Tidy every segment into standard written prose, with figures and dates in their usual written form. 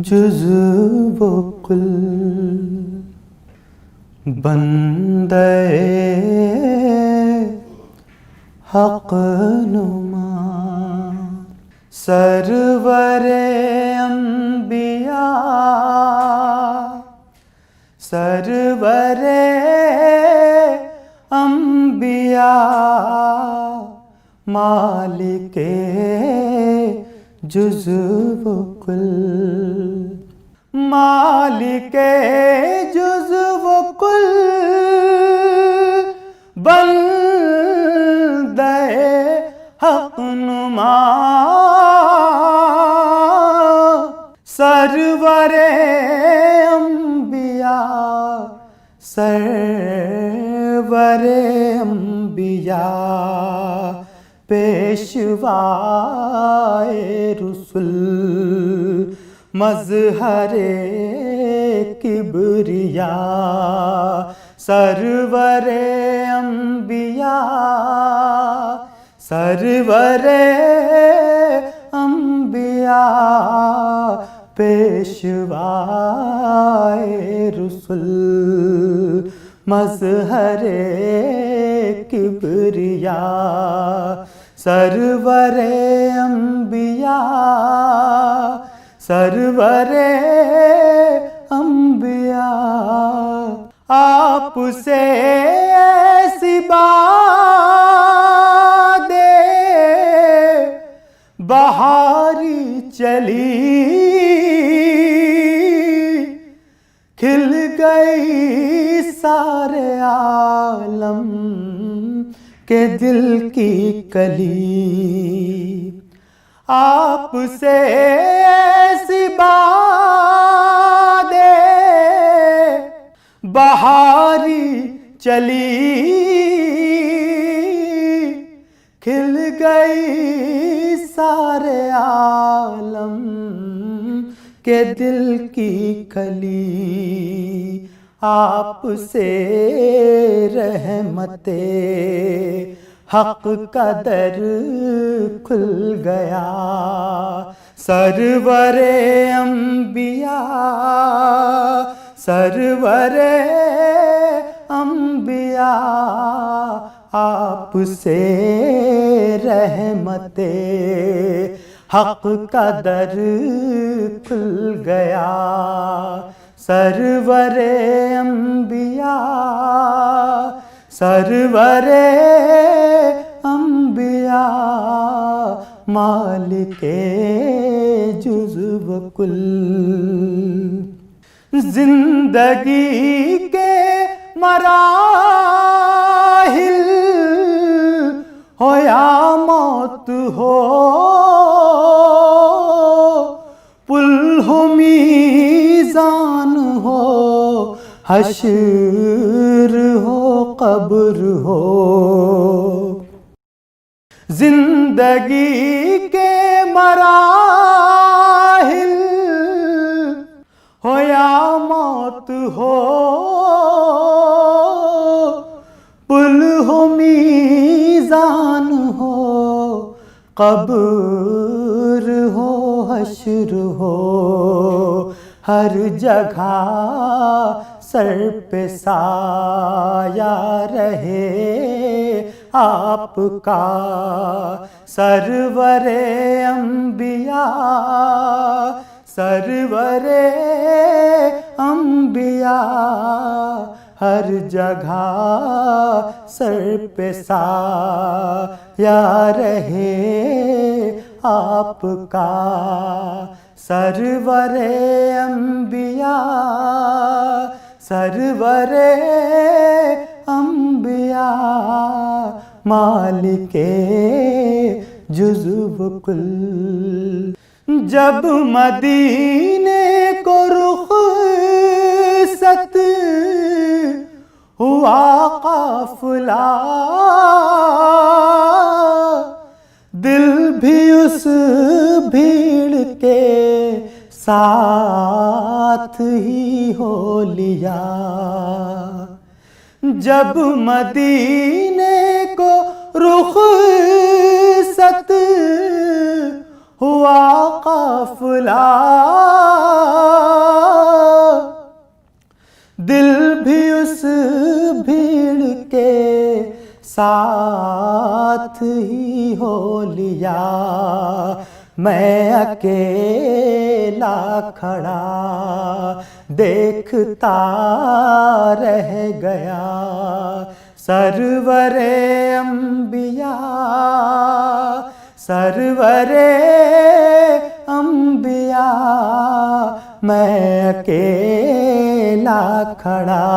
जुज़्व कुल बंदे हक़ नुमा सरवरे अंबिया सरवरे अंबिया मालिके जुज़्व कुल मालिके जुज़्व कुल बंदे हक़ नुमा सरवरे अंबिया सरवरे अंबिया पेशवाए रुसुल मज़हरे किबरिया सरवरे अंबिया सरवरे अंबिया पेशवाए रुसुल मज़हरे किबरिया सरवरे अंबिया सरवरे अंबिया आपसे ऐसी बादे बहारी चली खिल गई सारे आलम के दिल की कली आपसे ऐसी बादे बहारी चली खिल गई सारे आलम के दिल की कली आपसे रहमते हक़ का दर खुल गया सरवरे अंबिया सरवरे अंबिया आपसे रहमते हक़ का दर खुल गया सरवरे अंबिया सरवरे अंबिया मालिके जुज़्व कुल जिंदगी के मराहिल हो या मौत हो पुल हो मीज़ान हो हश्र हो कब्र हो जिंदगी के मराहिल हो या मौत हो पुल हो मीज़ान हो कब्र हो हश्र हो हर जगह सर पे साया रहे आपका सरवरे अंबिया सरवरे अंबिया हर जगह सर पे साया रहे आपका सरवरे अंबिया सरवरे अंबिया मालिके जुज़्व कुल जब मदीने को रुख़सत हुआ काफ़िला दिल भी उस भीड़ के साथ ही हो लिया जब मदीने को रुख़सत हुआ काफिला, दिल भी उस भीड़ के साथ ही हो लिया। मैं अकेला खड़ा देखता रह गया। सरवरे अंबिया, सरवरे अंबिया, मैं अकेला खड़ा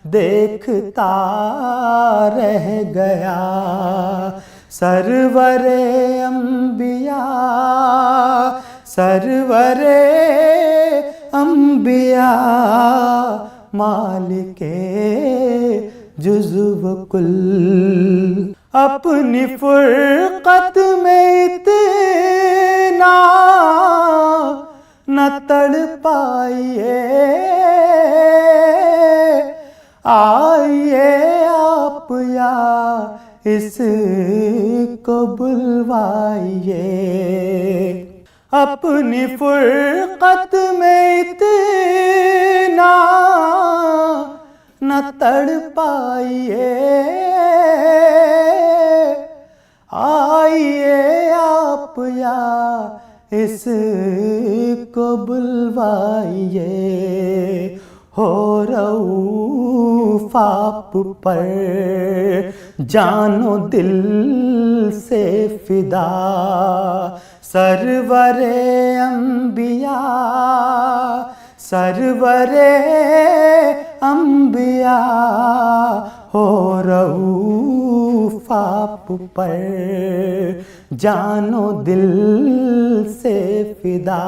देखता रह गया। सरवरे अंबिया, सरवरे अंबिया, मालिके जुज़्व कुल। अपनी फुरकत में इतना न तड़ पाइए, आइए आप या इसको बुलवाइए। अपनी फुरकत में इतना न तड़ पाइए, आइए आप या इसको बुलवाइए। हो रऊफ़ आप पर जानो दिल से फिदा। सरवरे अंबिया, सरवरे अंबिया, हो रऊफ़ आप पर जानो दिल से फिदा।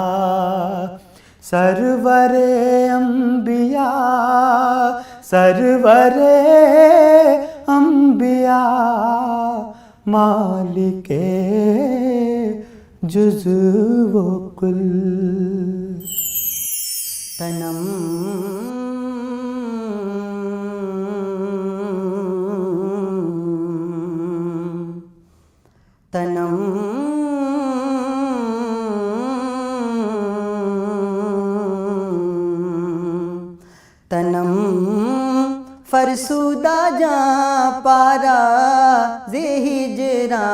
सरवरे अंबिया, सरवरे अंबिया, मालिके जुज़्व कुल। तनम तनम तनम फरसुदा जा पारा ज़े हिजरा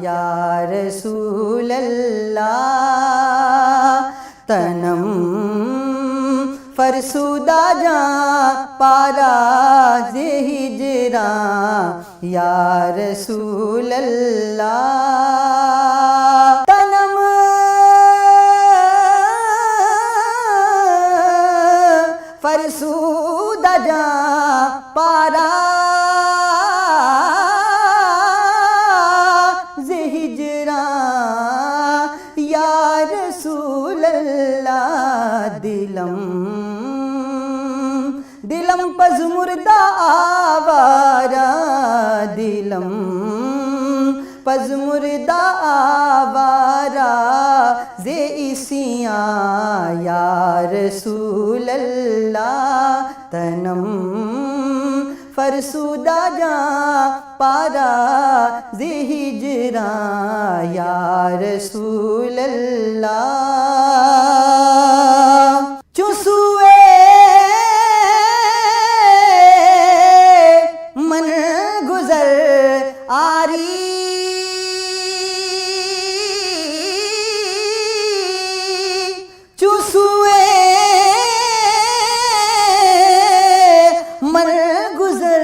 या रसूल अल्लाह। तनम फरसुदा जा पारा ज़े हिजरा या रसूल अल्लाह। तनम फरसुदा जा पारा ज़े हिजरा या रसूल अल्लाह। दिलम दिलम पज़ मुर्दा आवारा, दिलम पज़ मुर्दा आवारा ज़े इसियाँ या रसूल अल्लाह। तनम फरसुदा जा पारा ज़े हिजरा या रसूल अल्लाह। चुसुए मन गुज़र आरी, चुसुए मन गुज़र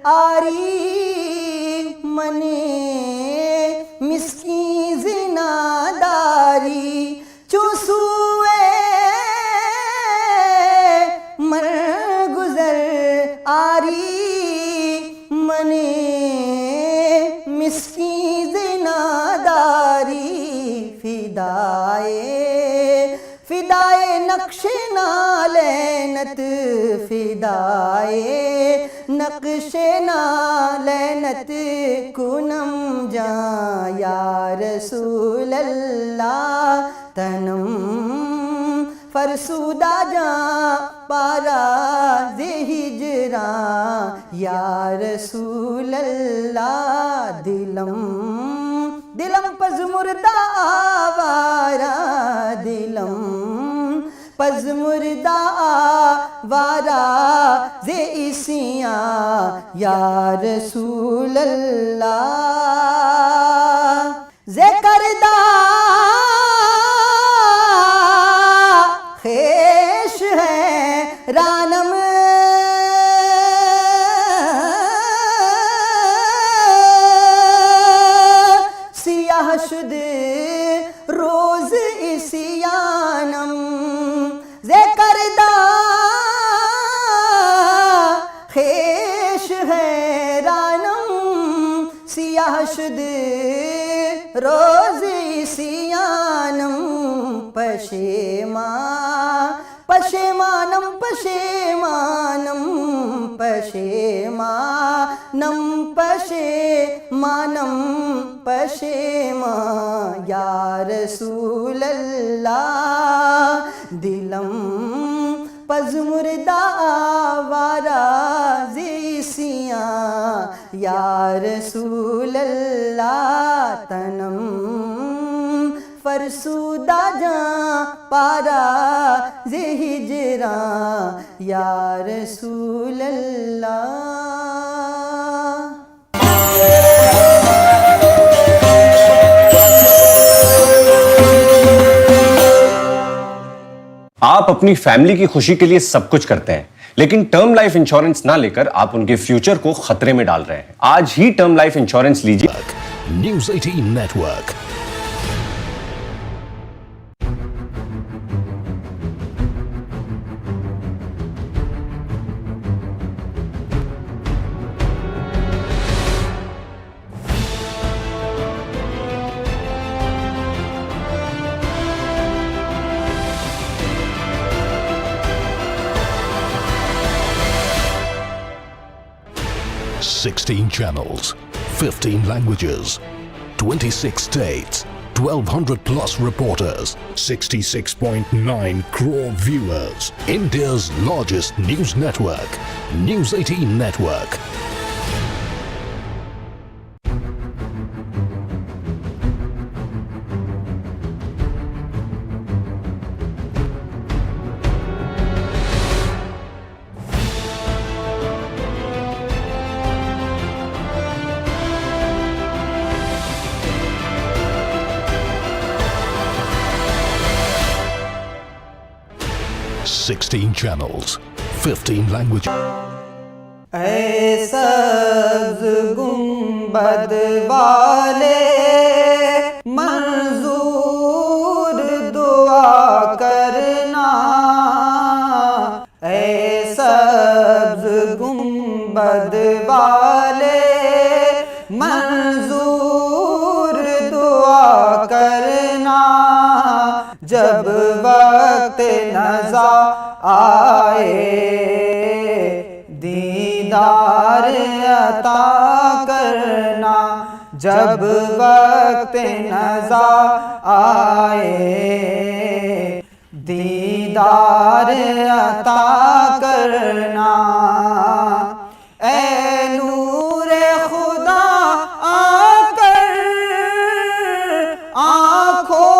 आरी, मने मिस्की ज़िनादारी। चुसुए मन गुज़र आरी, मने मिस्की ज़िनादारी। फिदाए फिदाए नक्शे नालैनत, फिदाए नक्शे नालैनत कुनम जा या रसूल अल्लाह। तनम फरसुदा जा पारा ज़े हिजरा या रसूल अल्लाह। दिलम दिलम पज मुर्दा आवारा, दिलम पज मुर्दा आवारा जे इसियां या रसूल अल्लाह। जे करदा खेश है रानम, सियाह शुद रोज इसियानम। जे करदा खेश है रानम, सियाह शुद रोज इसियानम। पशेमानम पशेमानम पशेमानम पशेमानम पशेमा या रसूल अल्लाह। दिलम पज मुर्दा आवारा ज़िसियां या रसूल अल्लाह। तनम फरसूदा जां पारा ज़े हिजरां या रसूल अल्लाह। आप अपनी फैमिली की खुशी के लिए सब कुछ करते हैं, लेकिन टर्म लाइफ इंश्योरेंस ना लेकर आप उनके फ्यूचर को खतरे में डाल रहे हैं। आज ही टर्म लाइफ इंश्योरेंस लीजिए। News 18 Network. Sixteen channels, 15 languages, 26 states, 1,200 plus reporters, 66.9 crore viewers. India's largest news network, News 18 Network. Sixteen channels, 15 languages. ऐ सब्ज़ गुंबद वाले मंजूर दुआ करना। ऐ सब्ज़ गुंबद वाले मंजूर दुआ करना। जब वक्त नज़ा आए दीदार अता करना। जब वक्त नज़ा आए दीदार अता करना। ऐ नूरे खुदा आकर आँखों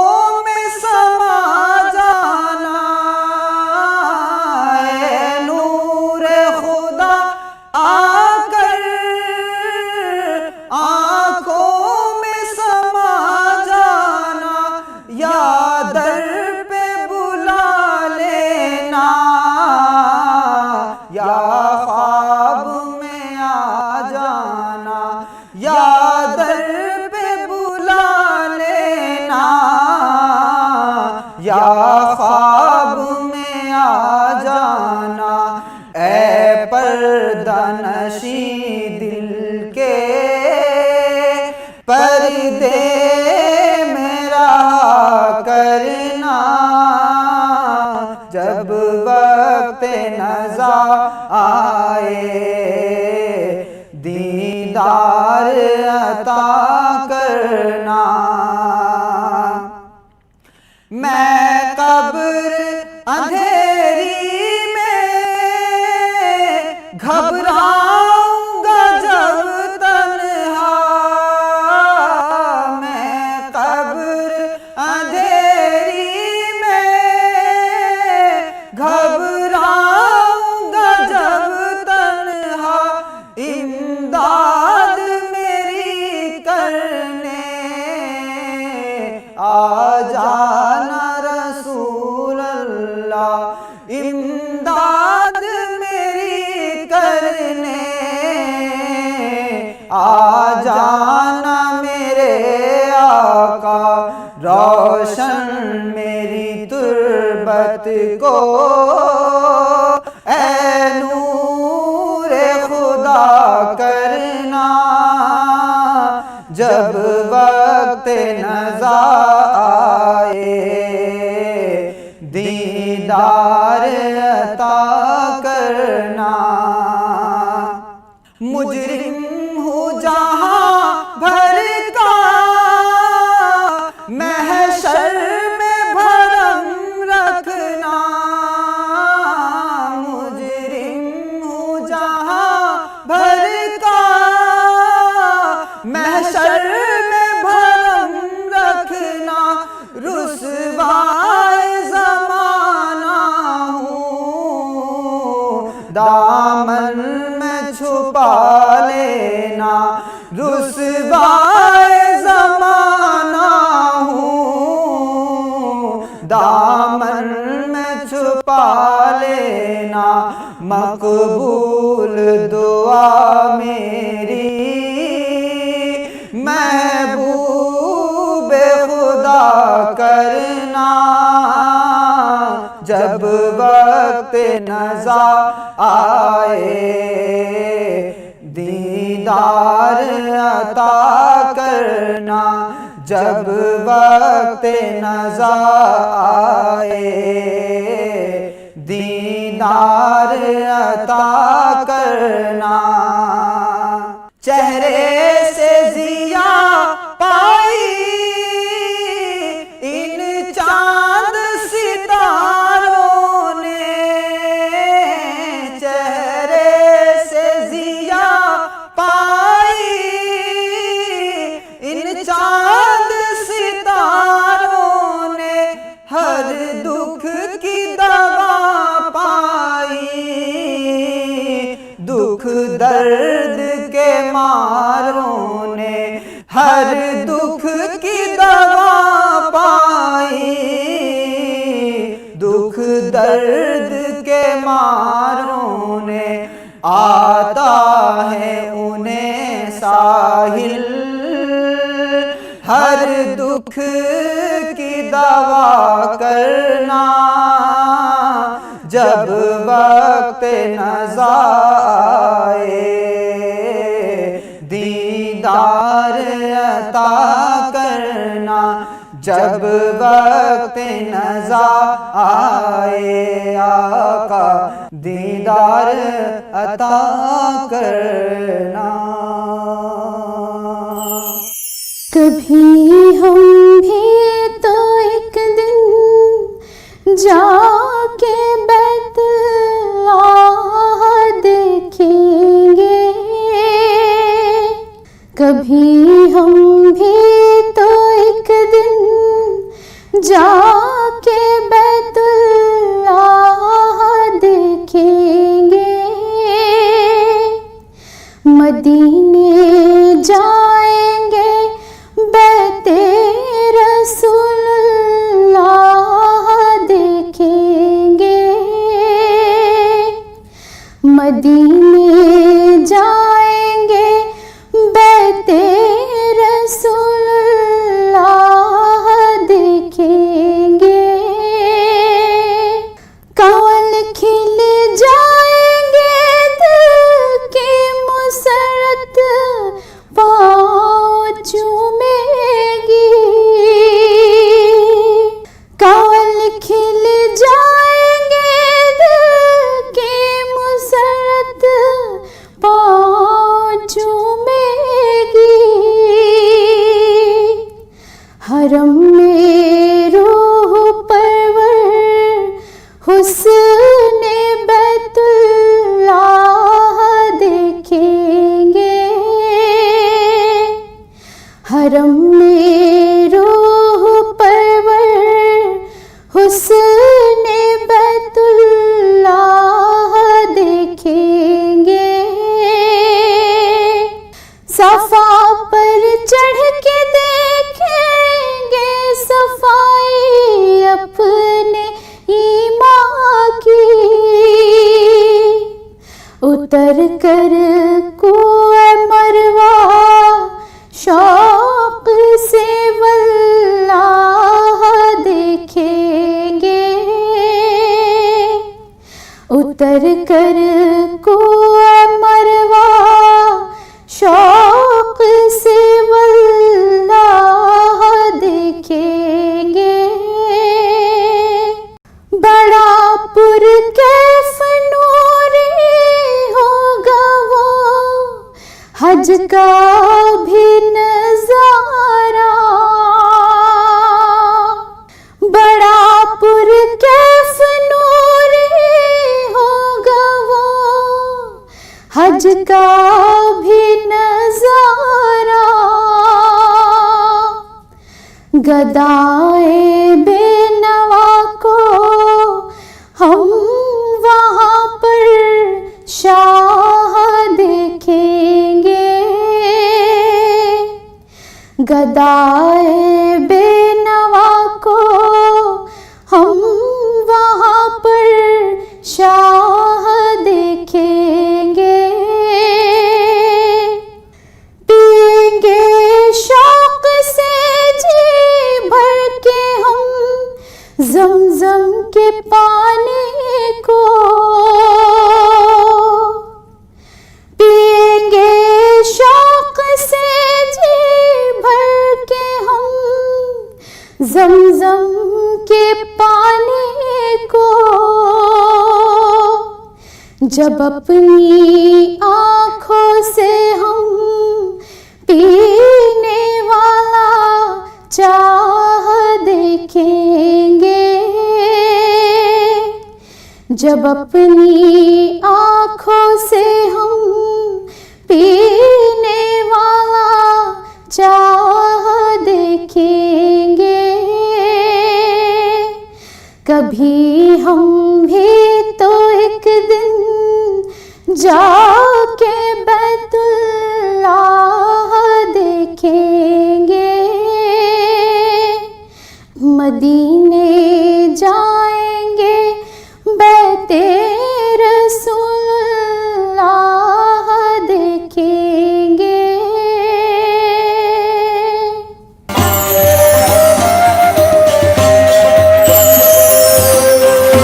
ख्वाब में आ जाना। ऐ पर्दानशी दिल के पर्दे मेरा करना। जब वक्त नज़ा आए दीदार अता करना। मैं कब्र अंधेरी में घबराऊंगा जब तन्हा। मैं अंधेरी में, घबराऊंगा जब तन्हा इमदाद मेरी करने, आ जाना रसूल अल्लाह इमदाद मेरी करने, आ जाना मेरे आका रोशन मेरी तुर्बत को, ऐ नूरे खुदा करना, जब वक्त नज़ा आए, दीदार अता करना। मुजरिम हूँ जहाँ भर का, महशर में भरम रखना, मुजरिम हूँ जहाँ भर का, महशर में भरम रखना, रुसवाए ज़माना हूँ, दामन में छुपा लेना, रुसवाए ज़माना हूँ, दामन में छुपा लेना, मकबूल दुआ मेरी महबूब खुदा करना, जब वक्त नज़ा आए, दीदार अता करना, जब वक्त नज़ा आए, दीदार अता करना। चेहरे से जिया पाई इन चांद सितारों ने, चेहरे से जिया पाई इन चांद सितारों ने, हर दुख की दवा पाई, दुख दर्द के मारों ने, हर दुख की दवा पाई, दुख दर्द के मारों ने, आता है उन्हें साहिल, हर दुख की दवा करना, जब वक्त नज़ा आए, दीदार अता करना, जब वक्त नज़ा आए, आका दीदार अता करना। कभी हम भी तो एक दिन जाके बैतुल्लाह देखेंगे, कभी हम भी तो एक दिन जाके बैतुल्लाह देखेंगे, मदीने जाएंगे बैते रसूलुल्लाह देखेंगे, मदीने जाएंगे बैते रसूलुल्लाह देखेंगे, कमल खिल जाएंगे दिल की मुसरत पाँव चूमेगी, कमल खिल जाएंगे दिल की मुसरत पाँव चूमेगी, हरम में रूह परवर हुस्ने बैतुल्लाह देखेंगे, हरम में रूह पर उतर कर कुआं मरवा शौक से वल्लाह देखेंगे। बड़ा पुरकैफ नूरी होगा वो हज का भी नजारा। बड़ा पुरकैफ नूरी होगा वो हज का भी नजारा। गदाए बेनवा को हम वहाँ पर शाह देखेंगे। गदाए बेनवा को हम वहाँ पर शाह देखेंगे। पिएंगे शौक से जी भर के हम ज़मज़म के पानी को। पिएंगे शौक से जी भर के हम ज़मज़म के पानी को। जब अपनी आँखों से हम पीने वाला चाह देखेंगे। जब अपनी आँखों से हम पीने वाला चाह देखेंगे। कभी हम भी तो एक दिन जाके बैतुल्लाह देखेंगे। मदीने जा